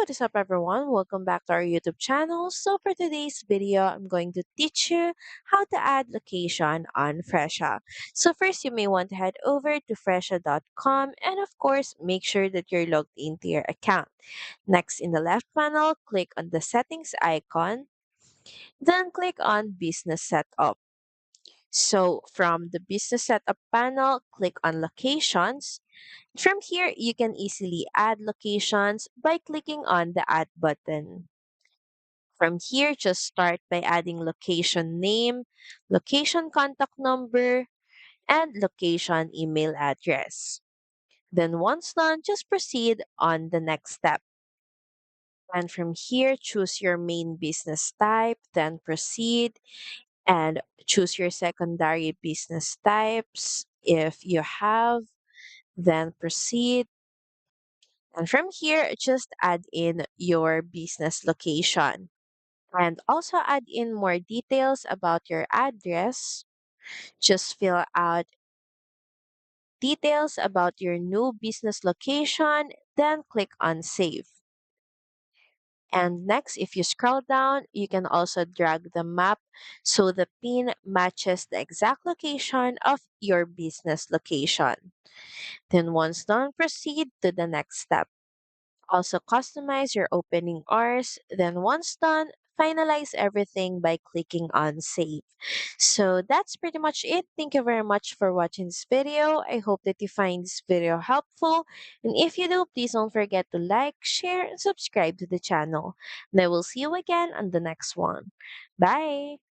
what is up everyone? Welcome back to our YouTube channel. So for today's video, I'm going to teach you how to add location on Fresha. So first, you may want to head over to fresha.com and of course, make sure that you're logged into your account. Next, in the left panel, click on the settings icon, then click on business setup. So from the business setup panel, click on locations. From here, you can easily add locations by clicking on the add button. From here, just start by adding location name, location contact number, and location email address. Then once done, just proceed on the next step. And from here, choose your main business type, then proceed and choose your secondary business types if you have, then proceed. And from here, just add in your business location and also add in more details about your address. Just fill out details about your new business location, then click on save. And next, if you scroll down, you can also drag the map so the pin matches the exact location of your business location. Then once done, proceed to the next step. Also customize your opening hours. Then once done, finalize everything by clicking on save. So that's pretty much it. Thank you very much for watching this video. I hope that you find this video helpful. And if you do, please don't forget to like, share, and subscribe to the channel. And I will see you again on the next one. Bye!